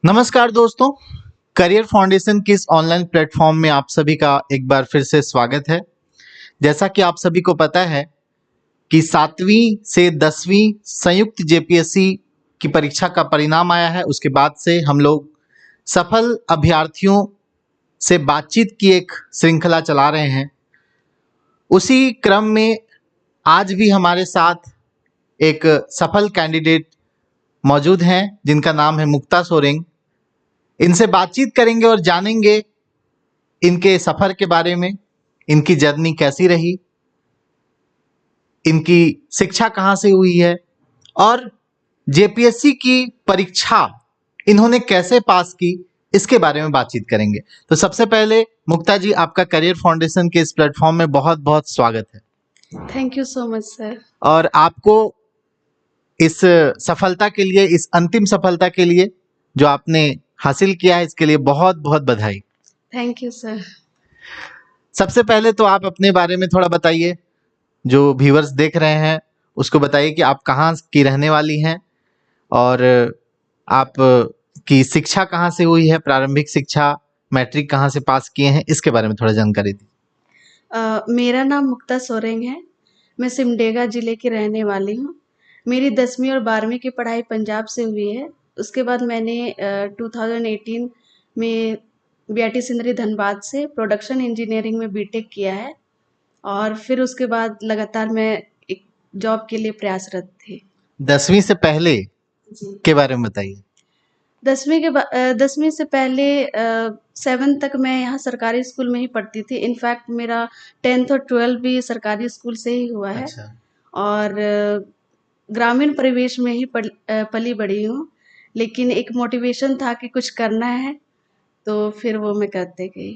नमस्कार दोस्तों, career foundation की इस ऑनलाइन प्लेटफॉर्म में आप सभी का एक बार फिर से स्वागत है। जैसा कि आप सभी को पता है कि 7वीं से 10वीं संयुक्त जेपीएससी की परीक्षा का परिणाम आया है। उसके बाद से हम लोग सफल अभ्यर्थियों से बातचीत की एक श्रृंखला चला रहे हैं। उसी क्रम में आज भी हमारे साथ एक सफल कैंडिडेट मौजूद हैं जिनका नाम है मुक्ता सोरेंग। इनसे बातचीत करेंगे और जानेंगे इनके सफर के बारे में, इनकी जर्नी कैसी रही, इनकी शिक्षा कहाँ से हुई है और जेपीएससी की परीक्षा इन्होंने कैसे पास की, इसके बारे में बातचीत करेंगे। तो सबसे पहले मुक्ता जी, आपका करियर फाउंडेशन के इस प्लेटफॉर्म में बहुत बहुत स्वागत है। Thank you so much sir. और आपको इस सफलता के लिए, इस अंतिम सफलता के लिए जो आपने हासिल किया है, इसके लिए बहुत बहुत बधाई। Thank you sir. सबसे पहले तो आप अपने बारे में थोड़ा बताइए, जो व्यूअर्स देख रहे हैं उसको बताइए कि आप कहाँ की रहने वाली हैं और आप की शिक्षा कहाँ से हुई है, प्रारंभिक शिक्षा, मैट्रिक कहाँ से पास किए हैं, इसके बारे में थोड़ा जानकारी दीजिए। मेरा नाम मुक्ता सोरेंग है। मैं सिमडेगा जिले की रहने वाली हूँ। मेरी 10वीं और 12वीं की पढ़ाई पंजाब से हुई है। उसके बाद मैंने 2018 में बीआईटी सिंदरी धनबाद से प्रोडक्शन इंजीनियरिंग में बीटेक किया है और फिर उसके बाद लगातार मैं एक जॉब के लिए प्रयासरत थी। 10वीं से पहले जी। के बारे में बताइए। 10वीं से पहले 7 तक मैं यहाँ सरकारी स्कूल में ही पढ़ती थी। इनफैक्ट मेरा 10th और 12th भी सरकारी स्कूल से ही हुआ है। अच्छा। और ग्रामीण परिवेश में ही पली बड़ी हूँ, लेकिन एक मोटिवेशन था कि कुछ करना है, तो फिर वो मैं करते गई।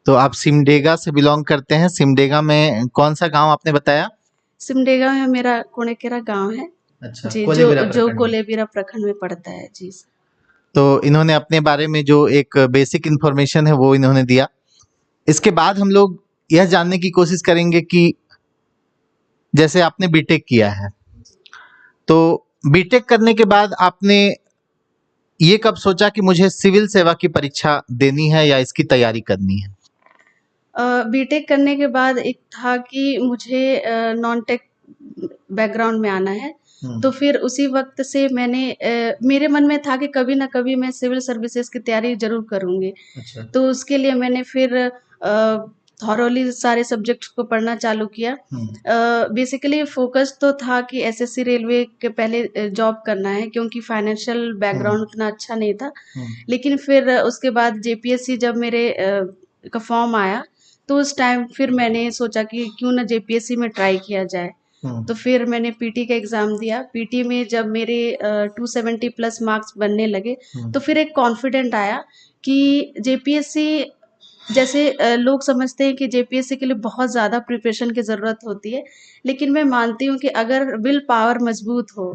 तो आप सिमडेगा से बिलोंग करते हैं। सिमडेगा में कौन सा गांव आपने बताया? सिमडेगा में मेरा कोनेकेरा गांव है। अच्छा, जी, कोलेबिरा जो प्रखंड में। कोलेबिरा प्रखंड में पड़ता है। जी सर। तो इन्होंने अपने बारे में जो एक बेसिक इंफॉर्मेशन है वो इन्होंने दिया। इसके बाद हम लोग यह जानने की कोशिश करेंगे कि जैसे आपने बीटेक किया है, तो बीटेक करने के बाद आपने ये कब सोचा कि मुझे सिविल सेवा की परीक्षा देनी है या इसकी तैयारी करनी है? बीटेक करने के बाद एक था कि मुझे नॉन टेक बैकग्राउंड में आना है, तो फिर उसी वक्त से मैंने मेरे मन में था कि कभी ना कभी मैं सिविल सर्विसेज की तैयारी जरूर करूंगी। अच्छा। तो उसके लिए मैंने फिर थॉरोली सारे सब्जेक्ट्स को पढ़ना चालू किया। बेसिकली फोकस तो था कि एसएससी रेलवे के पहले जॉब करना है, क्योंकि फाइनेंशियल बैकग्राउंड उतना अच्छा नहीं था। लेकिन फिर उसके बाद जेपीएससी जब मेरे का फॉर्म आया, तो उस टाइम फिर मैंने सोचा कि क्यों ना जेपीएससी में ट्राई किया जाए। तो फिर मैंने पीटी का एग्ज़ाम दिया। पीटी में जब मेरे 270 प्लस मार्क्स बनने लगे, तो फिर एक कॉन्फिडेंट आया कि जेपीएससी जैसे लोग समझते हैं कि जेपीएससी के लिए बहुत ज़्यादा प्रिपरेशन की ज़रूरत होती है, लेकिन मैं मानती हूँ कि अगर विल पावर मजबूत हो,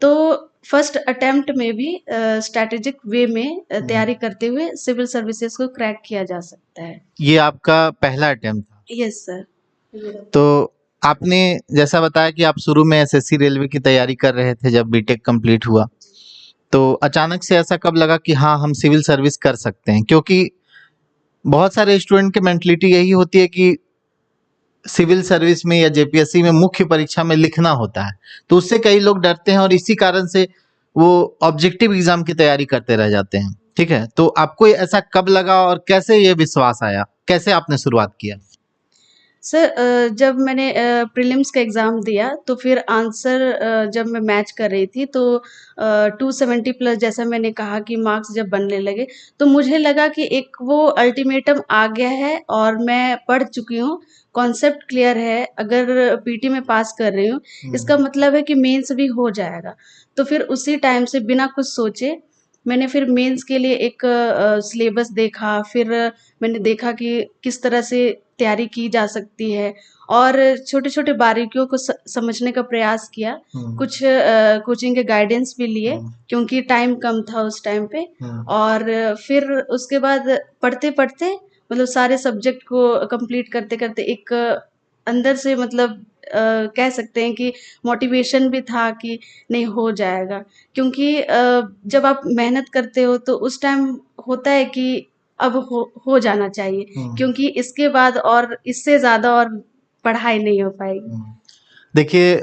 तो फर्स्ट अटेम्प्ट में भी स्ट्रैटेजिक वे में तैयारी करते हुए सिविल सर्विसेज को क्रैक किया जा सकता है। ये आपका पहला अटेम्प्ट था? Yes sir. तो आपने जैसा बताया कि आप शुरू में एसएससी रेलवे की तैयारी कर रहे थे जब बीटेक कंप्लीट हुआ, तो अचानक से ऐसा कब लगा कि हाँ, हम सिविल सर्विस कर सकते हैं? क्योंकि बहुत सारे स्टूडेंट की मेंटलिटी यही होती है कि सिविल सर्विस में या जेपीएससी में मुख्य परीक्षा में लिखना होता है, तो उससे कई लोग डरते हैं और इसी कारण से वो ऑब्जेक्टिव एग्जाम की तैयारी करते रह जाते हैं। ठीक है, तो आपको ऐसा कब लगा और कैसे ये विश्वास आया, कैसे आपने शुरुआत किया? सर जब मैंने प्रीलिम्स का एग्ज़ाम दिया, तो फिर आंसर जब मैं मैच कर रही थी, तो 270 प्लस जैसा मैंने कहा कि मार्क्स जब बनने लगे, तो मुझे लगा कि एक वो अल्टीमेटम आ गया है और मैं पढ़ चुकी हूँ, कॉन्सेप्ट क्लियर है। अगर पीटी में पास कर रही हूँ, इसका मतलब है कि मेंस भी हो जाएगा। तो फिर उसी टाइम से बिना कुछ सोचे मैंने फिर मेंस के लिए एक सिलेबस देखा। फिर मैंने देखा कि किस तरह से तैयारी की जा सकती है और छोटे-छोटे बारीकियों को समझने का प्रयास किया। कुछ कोचिंग के गाइडेंस भी लिए, क्योंकि टाइम कम था उस टाइम पे। और फिर उसके बाद पढ़ते-पढ़ते मतलब सारे सब्जेक्ट को कंप्लीट करते-करते एक अंदर से मतलब कह सकते हैं कि मोटिवेशन भी था कि नहीं हो जाएगा, क्योंकि जब आप मेहनत करते हो तो उस टाइम होता है कि अब हो जाना चाहिए, क्योंकि इसके बाद और इससे ज़्यादा और पढ़ाई नहीं हो पाएगी। देखिए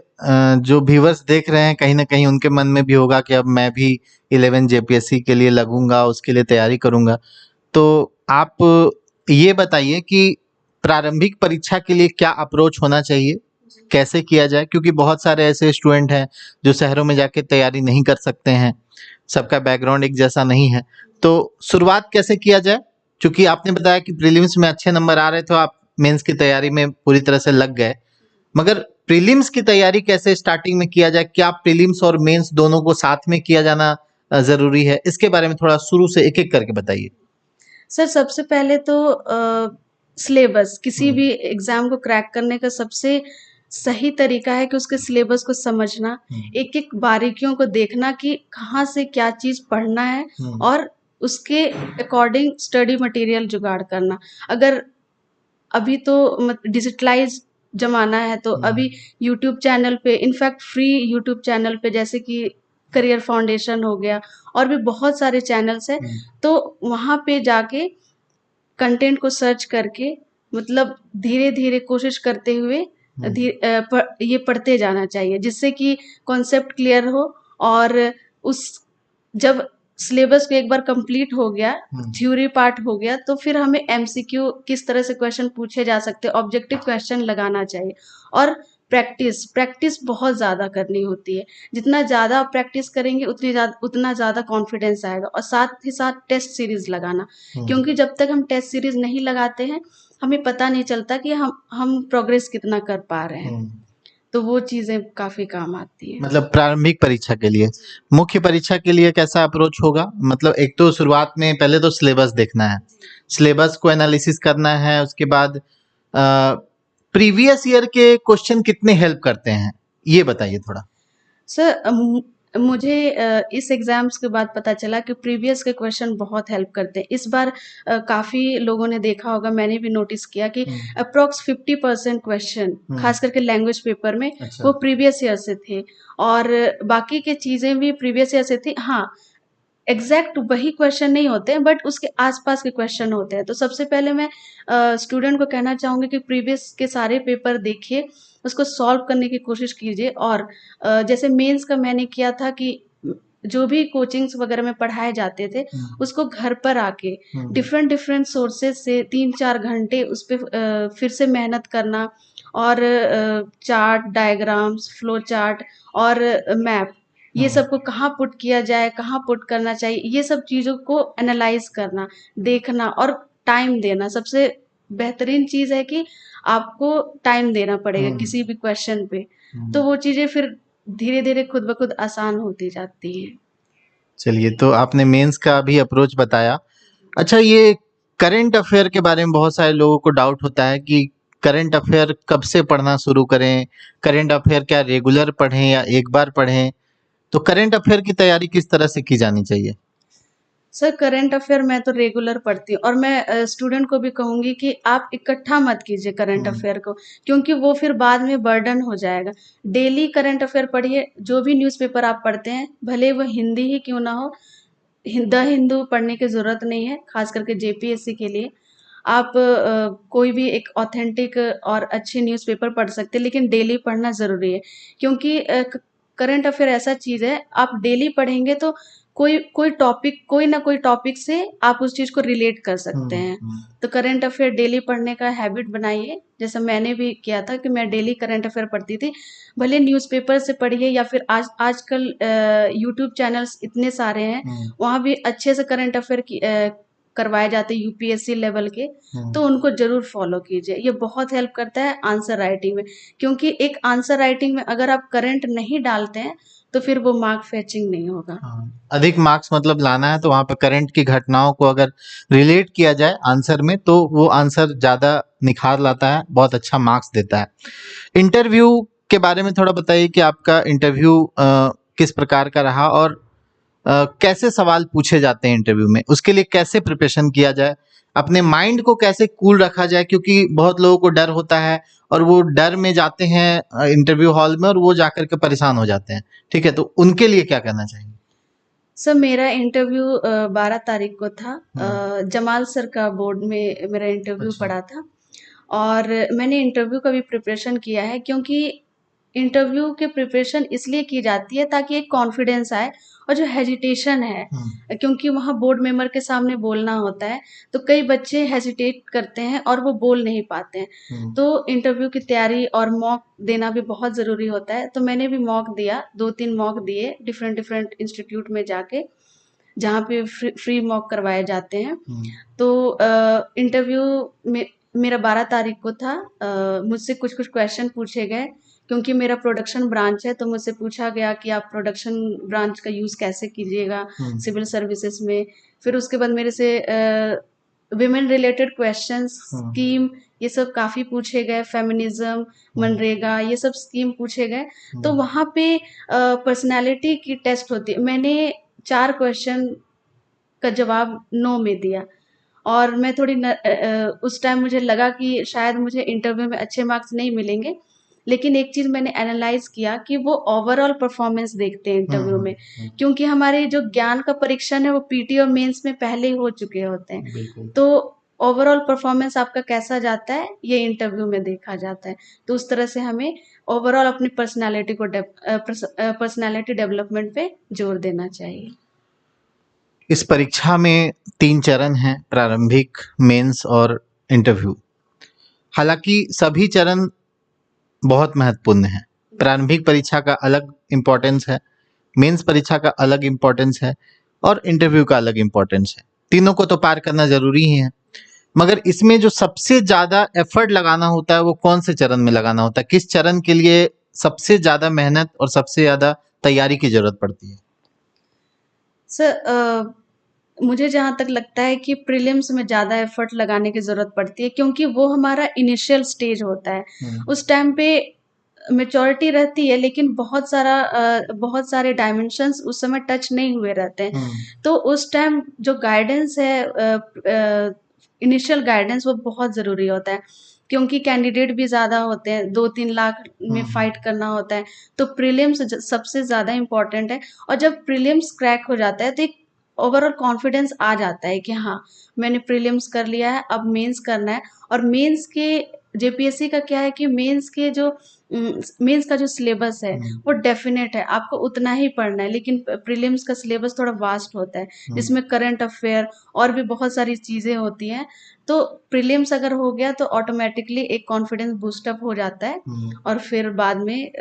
जो व्यूवर्स देख रहे हैं कहीं ना कहीं उनके मन में भी होगा कि अब मैं भी 11 जेपीएससी के लिए लगूंगा, उसके लिए तैयारी करूंगा। तो आप ये बताइए कि प्रारंभिक परीक्षा के लिए क्या अप्रोच होना चाहिए, कैसे किया जाए, क्योंकि बहुत सारे ऐसे स्टूडेंट हैं जो शहरों में जाके तैयारी नहीं कर सकते हैं, सबका बैकग्राउंड एक जैसा नहीं है। तो शुरुआत कैसे किया जाए, क्योंकि आपने बताया कि प्रीलिम्स में अच्छे नंबर आ रहे थे, आप मेंस की तैयारी में पूरी तरह से लग गए, मगर प्रीलिम्स की तैयारी कैसे स्टार्टिंग में किया जाए? क्या प्रीलिम्स और मेंस दोनों को साथ में किया जाना जरूरी है? इसके बारे में थोड़ा शुरू से एक एक करके बताइए। सर सबसे पहले तो सिलेबस किसी भी एग्जाम को क्रैक करने का सबसे सही तरीका है कि उसके सिलेबस को समझना, एक एक बारीकियों को देखना कि कहाँ से क्या चीज़ पढ़ना है और उसके अकॉर्डिंग स्टडी मटेरियल जुगाड़ करना। अगर अभी तो डिजिटलाइज जमाना है, तो अभी यूट्यूब चैनल पे, इनफैक्ट फ्री यूट्यूब चैनल पे, जैसे कि करियर फाउंडेशन हो गया और भी बहुत सारे चैनल्स हैं, तो वहाँ पे जाके कंटेंट को सर्च करके मतलब धीरे धीरे कोशिश करते हुए ये पढ़ते जाना चाहिए, जिससे कि कॉन्सेप्ट क्लियर हो। और उस जब सिलेबस को एक बार कंप्लीट हो गया, थ्योरी पार्ट हो गया, तो फिर हमें एमसीक्यू किस तरह से क्वेश्चन पूछे जा सकते हैं, ऑब्जेक्टिव क्वेश्चन लगाना चाहिए। और प्रैक्टिस बहुत ज़्यादा करनी होती है, जितना ज़्यादा आप प्रैक्टिस करेंगे उतना ज़्यादा कॉन्फिडेंस आएगा। और साथ ही साथ टेस्ट सीरीज लगाना, क्योंकि जब तक हम टेस्ट सीरीज नहीं लगाते हैं हमें पता नहीं चलता कि हम प्रोग्रेस कितना कर पा रहे हैं। तो वो चीज़ें काफ़ी काम आती है। मतलब प्रारंभिक परीक्षा के लिए। मुख्य परीक्षा के लिए कैसा अप्रोच होगा? मतलब एक तो शुरुआत में पहले तो सिलेबस देखना है, सिलेबस को एनालिसिस करना है, उसके बाद प्रीवियस ईयर के क्वेश्चन कितने हेल्प करते हैं, ये बताइए थोड़ा। सर मुझे इस एग्जाम्स के बाद पता चला कि प्रीवियस के क्वेश्चन बहुत हेल्प करते हैं। इस बार काफ़ी लोगों ने देखा होगा, मैंने भी नोटिस किया कि अप्रॉक्स 50% क्वेश्चन खास करके लैंग्वेज पेपर में वो प्रीवियस ईयर से थे, और बाकी के चीज़ें भी प्रीवियस ईयर से थी। हाँ, एग्जैक्ट वही क्वेश्चन नहीं होते हैं, बट उसके आसपास के क्वेश्चन होते हैं। तो सबसे पहले मैं स्टूडेंट को कहना चाहूँगी कि प्रीवियस के सारे पेपर देखिए, उसको सॉल्व करने की कोशिश कीजिए। और जैसे मेंस का मैंने किया था कि जो भी कोचिंग्स वगैरह में पढ़ाए जाते थे उसको घर पर आके डिफरेंट डिफरेंट सोर्सेज से 3-4 घंटे उस पर फिर से मेहनत करना, और चार्ट, डायग्राम्स, फ्लो चार्ट और मैप, ये सबको कहाँ पुट किया जाए, कहाँ पुट करना चाहिए, ये सब चीज़ों को एनालाइज करना, देखना और टाइम देना। सबसे बेहतरीन चीज़ है कि आपको टाइम देना पड़ेगा किसी भी क्वेश्चन पे, तो वो चीज़ें फिर धीरे धीरे खुद ब खुद आसान होती जाती हैं। चलिए, तो आपने मेंस का भी अप्रोच बताया। अच्छा, ये करंट अफेयर के बारे में बहुत सारे लोगों को डाउट होता है कि करंट अफेयर कब से पढ़ना शुरू करें, करंट अफेयर क्या रेगुलर पढ़ें या एक बार पढ़ें? तो करंट अफेयर की तैयारी किस तरह से की जानी चाहिए? सर करंट अफेयर मैं तो रेगुलर पढ़ती हूँ, और मैं स्टूडेंट को भी कहूँगी कि आप इकट्ठा मत कीजिए करंट अफेयर को, क्योंकि वो फिर बाद में बर्डन हो जाएगा। डेली करंट अफेयर पढ़िए, जो भी न्यूज़पेपर आप पढ़ते हैं भले वो हिंदी ही क्यों ना हो, द हिंदू पढ़ने की ज़रूरत नहीं है, खास करके जेपीएससी के लिए। आप कोई भी एक ऑथेंटिक और अच्छे न्यूज़पेपर पढ़ सकते हैं, लेकिन डेली पढ़ना ज़रूरी है, क्योंकि करंट अफेयर ऐसा चीज़ है, आप डेली पढ़ेंगे तो कोई ना कोई टॉपिक से आप उस चीज़ को रिलेट कर सकते हैं। तो करंट अफेयर डेली पढ़ने का हैबिट बनाइए, जैसा मैंने भी किया था कि मैं डेली करंट अफेयर पढ़ती थी। भले न्यूज़पेपर से पढ़िए या फिर आजकल यूट्यूब चैनल्स इतने सारे हैं, वहाँ भी अच्छे से करंट अफेयर करवाए जाते हैं यूपीएससी लेवल के, तो उनको जरूर फॉलो कीजिए। ये बहुत हेल्प करता है आंसर राइटिंग में, क्योंकि एक आंसर राइटिंग में अगर आप करंट नहीं डालते हैं तो फिर वो मार्क फेचिंग नहीं होगा। अधिक मार्क्स मतलब लाना है तो वहाँ पर करंट की घटनाओं को अगर रिलेट किया जाए आंसर में तो वो आंसर ज़्यादा निखार लाता है, बहुत अच्छा मार्क्स देता है। इंटरव्यू के बारे में थोड़ा बताइए कि आपका इंटरव्यू किस प्रकार का रहा और कैसे सवाल पूछे जाते हैं इंटरव्यू में, उसके लिए कैसे प्रिपरेशन किया जाए, अपने माइंड को कैसे कूल रखा जाए, क्योंकि बहुत लोगों को डर होता है और वो डर में जाते हैं इंटरव्यू हॉल में और वो जाकर के परेशान हो जाते हैं, ठीक है, तो उनके लिए क्या कहना चाहिए? सर मेरा इंटरव्यू 12 तारीख को था। जमाल सर का बोर्ड में मेरा इंटरव्यू अच्छा। पड़ा था और मैंने इंटरव्यू का भी प्रिपरेशन किया है, क्योंकि इंटरव्यू की प्रिपरेशन इसलिए की जाती है ताकि एक कॉन्फिडेंस आए। और जो हेजिटेशन है, क्योंकि वहाँ बोर्ड मेंबर के सामने बोलना होता है, तो कई बच्चे हेजिटेट करते हैं और वो बोल नहीं पाते हैं। तो इंटरव्यू की तैयारी और मॉक देना भी बहुत ज़रूरी होता है। तो मैंने भी मॉक दिया, 2-3 मॉक दिए डिफरेंट डिफरेंट इंस्टीट्यूट में जाके, जहाँ पे फ्री मॉक करवाए जाते हैं। तो इंटरव्यू में मेरा 12 तारीख को था। मुझसे कुछ कुछ क्वेश्चन पूछे गए, क्योंकि मेरा प्रोडक्शन ब्रांच है, तो मुझसे पूछा गया कि आप प्रोडक्शन ब्रांच का यूज़ कैसे कीजिएगा सिविल सर्विसेज में। फिर उसके बाद मेरे से विमेन रिलेटेड क्वेश्चंस, स्कीम, ये सब काफ़ी पूछे गए, फेमिनिज्म, मनरेगा, ये सब स्कीम पूछे गए। तो वहाँ पे पर्सनालिटी की टेस्ट होती है। मैंने 4 क्वेश्चन का जवाब नो में दिया और मैं थोड़ी उस टाइम मुझे लगा कि शायद मुझे इंटरव्यू में अच्छे मार्क्स नहीं मिलेंगे। लेकिन एक चीज़ मैंने एनालाइज किया कि वो ओवरऑल परफॉर्मेंस देखते हैं इंटरव्यू में, क्योंकि हमारे जो ज्ञान का परीक्षण है वो पीटी और मेंस में पहले ही हो चुके होते हैं। तो ओवरऑल परफॉर्मेंस आपका कैसा जाता है ये इंटरव्यू में देखा जाता है। तो उस तरह से हमें ओवरऑल अपनी पर्सनालिटी डेवलपमेंट पे जोर देना चाहिए। इस परीक्षा में 3 चरण हैं, प्रारंभिक, मेंस और इंटरव्यू। हालांकि सभी चरण बहुत महत्वपूर्ण हैं। प्रारंभिक परीक्षा का अलग इम्पोर्टेंस है, मेंस परीक्षा का अलग इम्पोर्टेंस है और इंटरव्यू का अलग इम्पोर्टेंस है। तीनों को तो पार करना जरूरी ही है, मगर इसमें जो सबसे ज्यादा एफर्ट लगाना होता है वो कौन से चरण में लगाना होता है? किस चरण के लिए सबसे ज्यादा मेहनत और सबसे ज्यादा तैयारी की जरूरत पड़ती है? सर मुझे जहाँ तक लगता है कि प्रीलिम्स में ज़्यादा एफर्ट लगाने की ज़रूरत पड़ती है, क्योंकि वो हमारा इनिशियल स्टेज होता है। उस टाइम पे मैच्योरिटी रहती है, लेकिन बहुत सारे डायमेंशंस उस समय टच नहीं हुए रहते हैं। तो उस टाइम जो गाइडेंस है, इनिशियल गाइडेंस, वो बहुत ज़रूरी होता है, क्योंकि कैंडिडेट भी ज़्यादा होते हैं, 2-3 लाख में फाइट करना होता है। तो प्रीलिम्स सबसे ज़्यादा इम्पोर्टेंट है। और जब प्रीलिम्स क्रैक हो जाता है तो एक ओवरऑल कॉन्फिडेंस आ जाता है कि हाँ, मैंने प्रीलिम्स कर लिया है, अब मेंस करना है। और मेंस के जेपीएससी का क्या है कि मेंस का जो सिलेबस है वो डेफिनेट है, आपको उतना ही पढ़ना है। लेकिन प्रीलिम्स का सिलेबस थोड़ा वास्ट होता है, जिसमें करंट अफेयर और भी बहुत सारी चीज़ें होती हैं। तो प्रीलिम्स अगर हो गया तो ऑटोमेटिकली एक कॉन्फिडेंस बूस्टअप हो जाता है और फिर बाद में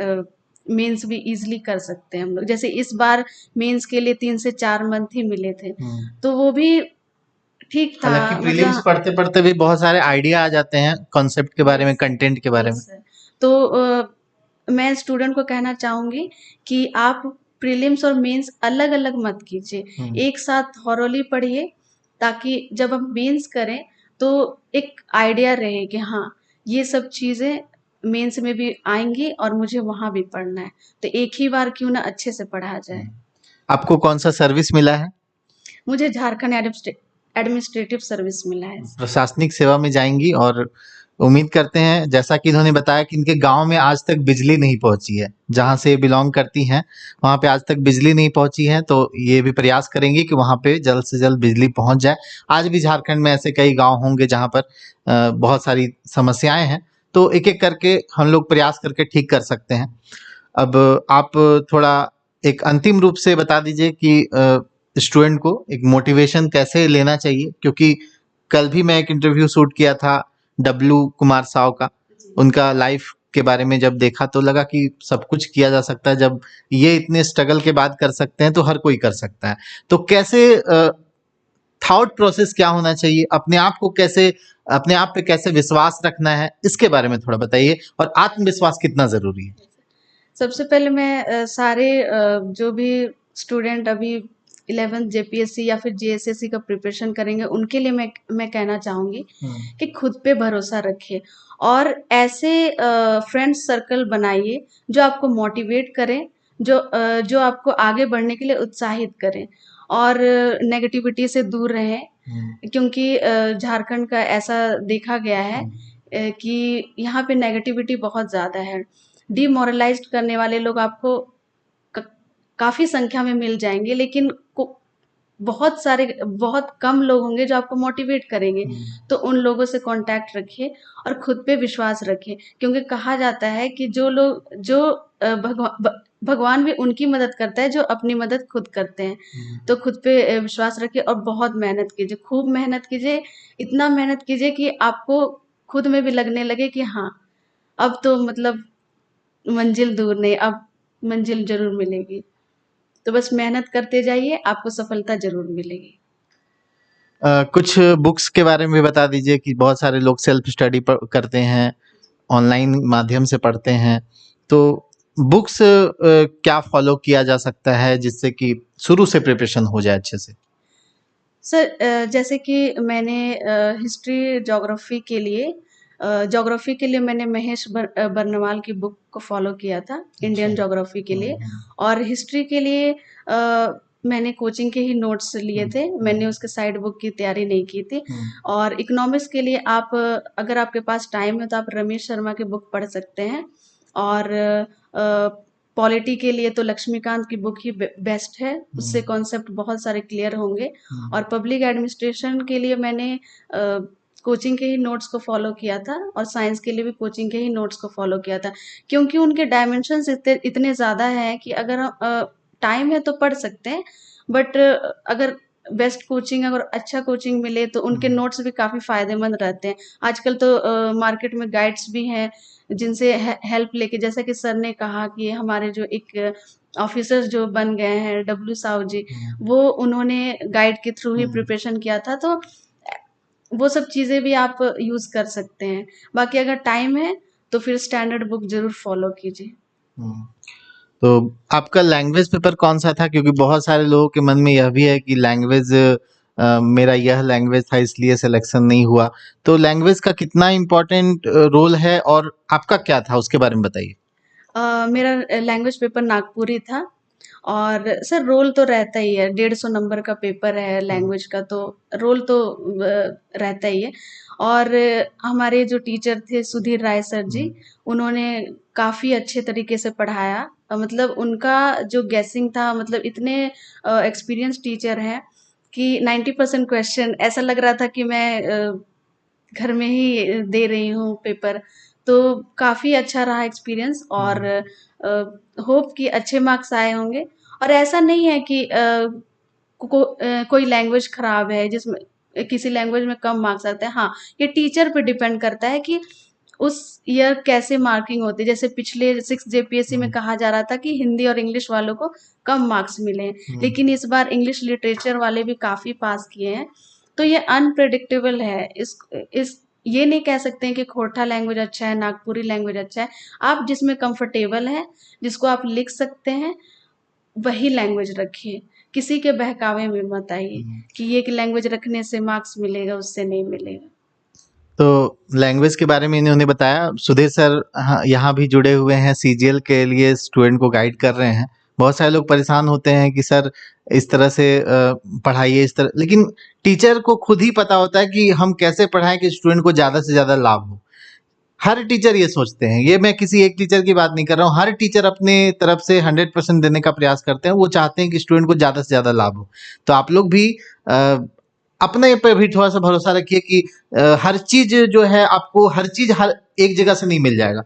मेंस भी इजीली कर सकते हैं हम लोग। जैसे इस बार मेंस के लिए 3 से 4 मंथ ही मिले थे, तो वो भी ठीक था। हालांकि प्रीलिम्स मतलब पढ़ते पढ़ते भी बहुत सारे आइडिया आ जाते हैं कॉन्सेप्ट के बारे में, कंटेंट के बारे में। तो मैं स्टूडेंट को कहना चाहूंगी कि आप प्रीलिम्स और मेंस अलग अलग मत कीजिए, एक साथ थॉरोली पढ़िए, ताकि जब हम मेंस करें तो एक आइडिया रहे कि हाँ, ये सब चीज़ें मेंस में भी आएंगी और मुझे वहाँ भी पढ़ना है। तो एक ही बार क्यों ना अच्छे से पढ़ा जाए। आपको कौन सा सर्विस मिला है? मुझे झारखंड एडमिनिस्ट्रेटिव सर्विस मिला है। प्रशासनिक सेवा में जाएंगी और उम्मीद करते हैं, जैसा कि इन्होंने बताया कि इनके गांव में आज तक बिजली नहीं पहुंची है, जहां से बिलोंग करती हैं वहां पे आज तक बिजली नहीं पहुंची है, तो ये भी प्रयास करेंगे कि वहां पे जल्द से जल्द बिजली पहुंच जाए। आज भी झारखंड में ऐसे कई गांव होंगे जहां पर बहुत सारी समस्याएं हैं, तो एक एक करके हम लोग प्रयास करके ठीक कर सकते हैं। अब आप थोड़ा एक अंतिम रूप से बता दीजिए कि स्टूडेंट को एक मोटिवेशन कैसे लेना चाहिए, क्योंकि कल भी मैं एक इंटरव्यू शूट किया था डब्लू कुमार साव का। उनका लाइफ के बारे में जब देखा तो लगा कि सब कुछ किया जा सकता है, जब ये इतने स्ट्रगल के बाद कर सकते हैं तो हर कोई कर सकता है। तो कैसे थॉट प्रोसेस क्या होना चाहिए, अपने आप को कैसे, अपने आप पे कैसे विश्वास रखना है, इसके बारे में थोड़ा बताइए, और आत्मविश्वास कितना जरूरी है? सबसे पहले मैं सारे जो भी स्टूडेंट अभी 11th जेपीएससी या फिर जेएसएससी का प्रिपरेशन करेंगे, उनके लिए मैं कहना चाहूँगी कि खुद पे भरोसा रखिए और ऐसे फ्रेंड्स सर्कल बनाइए जो आपको मोटिवेट करें, जो आपको आगे बढ़ने के लिए उत्साहित करें, और नेगेटिविटी से दूर रहें, क्योंकि झारखंड का ऐसा देखा गया है कि यहाँ पे नेगेटिविटी बहुत ज़्यादा है। डिमोरलाइज़्ड करने वाले लोग आपको क काफ़ी संख्या में मिल जाएँगे, लेकिन बहुत कम लोग होंगे जो आपको मोटिवेट करेंगे। तो उन लोगों से कॉन्टैक्ट रखिए और खुद पे विश्वास रखिए, क्योंकि कहा जाता है कि जो भगवान भी उनकी मदद करता है जो अपनी मदद खुद करते हैं। तो खुद पे विश्वास रखिए और बहुत मेहनत कीजिए, खूब मेहनत कीजिए, इतना मेहनत कीजिए कि आपको खुद में भी लगने लगे कि हाँ, अब तो मतलब मंजिल दूर नहीं, अब मंजिल ज़रूर मिलेगी। तो बस मेहनत करते जाइए, आपको सफलता ज़रूर मिलेगी। कुछ बुक्स के बारे में भी बता दीजिए कि बहुत सारे लोग सेल्फ स्टडी करते हैं, ऑनलाइन माध्यम से पढ़ते हैं, तो बुक्स क्या फॉलो किया जा सकता है जिससे कि शुरू से प्रिपरेशन हो जाए अच्छे से? सर जैसे कि मैंने ज्योग्राफी के लिए मैंने महेश बर्नवाल की बुक को फॉलो किया था, इंडियन ज्योग्राफी के लिए। और हिस्ट्री के लिए मैंने कोचिंग के ही नोट्स लिए थे, मैंने उसके साइड बुक की तैयारी नहीं की थी। और इकोनॉमिक्स के लिए आप अगर आपके पास टाइम है तो आप रमेश शर्मा की बुक पढ़ सकते हैं। और पॉलिटी के लिए तो लक्ष्मीकांत की बुक ही बेस्ट है, उससे कॉन्सेप्ट बहुत सारे क्लियर होंगे। और पब्लिक एडमिनिस्ट्रेशन के लिए मैंने कोचिंग के ही नोट्स को फॉलो किया था, और साइंस के लिए भी कोचिंग के ही नोट्स को फॉलो किया था, क्योंकि उनके डायमेंशंस इतने ज़्यादा हैं कि अगर टाइम है तो पढ़ सकते हैं, बट अगर बेस्ट कोचिंग अगर अच्छा कोचिंग मिले तो उनके नोट्स भी काफ़ी फ़ायदेमंद रहते हैं। आजकल तो मार्केट में गाइड्स भी हैं जिनसे हेल्प लेके, जैसा कि सर ने कहा कि हमारे जो एक ऑफिसर्स जो बन गए हैं डब्ल्यू साहू जी, वो उन्होंने गाइड के थ्रू ही प्रिपरेशन किया था, तो वो सब चीज़ें भी आप यूज़ कर सकते हैं। बाकी अगर टाइम है तो फिर स्टैंडर्ड बुक ज़रूर फॉलो कीजिए। तो आपका लैंग्वेज पेपर कौन सा था? क्योंकि बहुत सारे लोगों के मन में यह भी है कि लैंग्वेज मेरा यह लैंग्वेज था इसलिए सिलेक्शन नहीं हुआ। तो लैंग्वेज का कितना इम्पोर्टेंट रोल है और आपका क्या था उसके बारे में बताइए? मेरा लैंग्वेज पेपर नागपुरी था। और सर रोल तो रहता ही है, 150 नंबर का पेपर है लैंग्वेज का, तो रोल तो रहता ही है। और हमारे जो टीचर थे सुधीर राय सर जी, उन्होंने काफ़ी अच्छे तरीके से पढ़ाया। मतलब उनका जो गेसिंग था, मतलब इतने एक्सपीरियंस टीचर हैं कि 90% क्वेश्चन ऐसा लग रहा था कि मैं घर में ही दे रही हूँ पेपर। तो काफ़ी अच्छा रहा एक्सपीरियंस, और होप कि अच्छे मार्क्स आए होंगे। और ऐसा नहीं है कि कोई लैंग्वेज खराब है जिसमें किसी लैंग्वेज में कम मार्क्स आते हैं। हाँ, ये टीचर पे डिपेंड करता है कि उस ईयर कैसे मार्किंग होती है। जैसे पिछले 6 जेपीएससी में कहा जा रहा था कि हिंदी और इंग्लिश वालों को कम मार्क्स मिले हैं, लेकिन इस बार इंग्लिश लिटरेचर वाले भी काफ़ी पास किए हैं। तो ये अनप्रेडिक्टेबल है। इस ये नहीं कह सकते हैं कि खोरठा लैंग्वेज अच्छा है, नागपुरी लैंग्वेज अच्छा है। आप जिसमें कंफर्टेबल हैं, जिसको आप लिख सकते हैं, वही लैंग्वेज रखिए। किसी के बहकावे में मत आइए कि ये लैंग्वेज रखने से मार्क्स मिलेगा, उससे नहीं मिलेगा। तो लैंग्वेज के बारे में इन्होंने बताया। सुधीर सर यहाँ भी जुड़े हुए हैं, सीजीएल के लिए स्टूडेंट को गाइड कर रहे हैं। बहुत सारे लोग परेशान होते हैं कि सर इस तरह से पढ़ाइए इस तरह, लेकिन टीचर को खुद ही पता होता है कि हम कैसे पढ़ाएं कि स्टूडेंट को ज़्यादा से ज़्यादा लाभ हो। हर टीचर ये सोचते हैं, ये मैं किसी एक टीचर की बात नहीं कर रहा हूँ, हर टीचर अपने तरफ से 100% देने का प्रयास करते हैं। वो चाहते हैं कि स्टूडेंट को ज़्यादा से ज़्यादा लाभ हो। तो आप लोग भी अपने पे भी थोड़ा सा भरोसा रखिए कि हर चीज जो है, आपको हर चीज हर एक जगह से नहीं मिल जाएगा।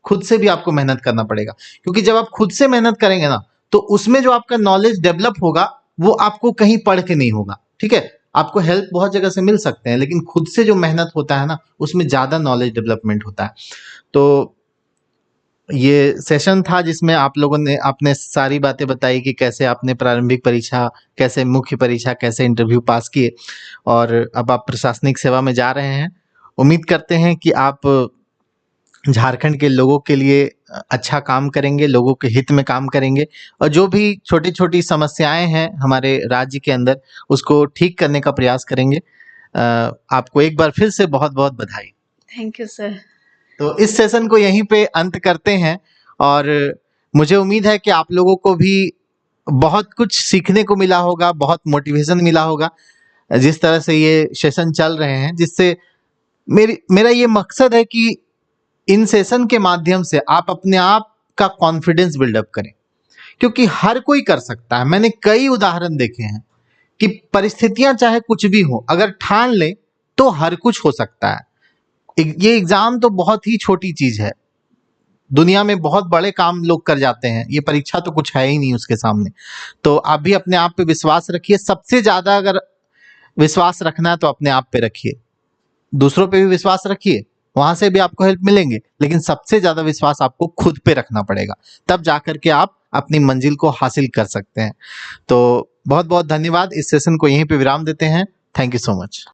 खुद से भी आपको मेहनत करना पड़ेगा, क्योंकि जब आप खुद से मेहनत करेंगे ना, तो उसमें जो आपका नॉलेज डेवलप होगा वो आपको कहीं पढ़ के नहीं होगा। ठीक है, आपको हेल्प बहुत जगह से मिल सकते हैं, लेकिन खुद से जो मेहनत होता है ना, उसमें ज्यादा नॉलेज डेवलपमेंट होता है। तो ये सेशन था जिसमें आप लोगों ने आपने सारी बातें बताई कि कैसे आपने प्रारंभिक परीक्षा, कैसे मुख्य परीक्षा, कैसे इंटरव्यू पास किए, और अब आप प्रशासनिक सेवा में जा रहे हैं। उम्मीद करते हैं कि आप झारखंड के लोगों के लिए अच्छा काम करेंगे, लोगों के हित में काम करेंगे, और जो भी छोटी छोटी समस्याएं हैं हमारे राज्य के अंदर, उसको ठीक करने का प्रयास करेंगे। आपको एक बार फिर से बहुत बहुत बधाई। Thank you sir. तो इस सेशन को यहीं पे अंत करते हैं, और मुझे उम्मीद है कि आप लोगों को भी बहुत कुछ सीखने को मिला होगा, बहुत मोटिवेशन मिला होगा जिस तरह से ये सेशन चल रहे हैं, जिससे मेरा ये मकसद है कि इन सेशन के माध्यम से आप अपने आप का कॉन्फिडेंस बिल्डअप करें, क्योंकि हर कोई कर सकता है। मैंने कई उदाहरण देखे हैं कि परिस्थितियां चाहे कुछ भी हो, अगर ठान ले तो हर कुछ हो सकता है। ये एग्जाम तो बहुत ही छोटी चीज है, दुनिया में बहुत बड़े काम लोग कर जाते हैं, ये परीक्षा तो कुछ है ही नहीं उसके सामने। तो आप भी अपने आप पे विश्वास रखिए। सबसे ज्यादा अगर विश्वास रखना है तो अपने आप पे रखिए, दूसरों पे भी विश्वास रखिए, वहां से भी आपको हेल्प मिलेंगे, लेकिन सबसे ज्यादा विश्वास आपको खुद पे रखना पड़ेगा, तब जाकर के आप अपनी मंजिल को हासिल कर सकते हैं। तो बहुत बहुत धन्यवाद। इस सेशन को यहीं पे विराम देते हैं। Thank you so much.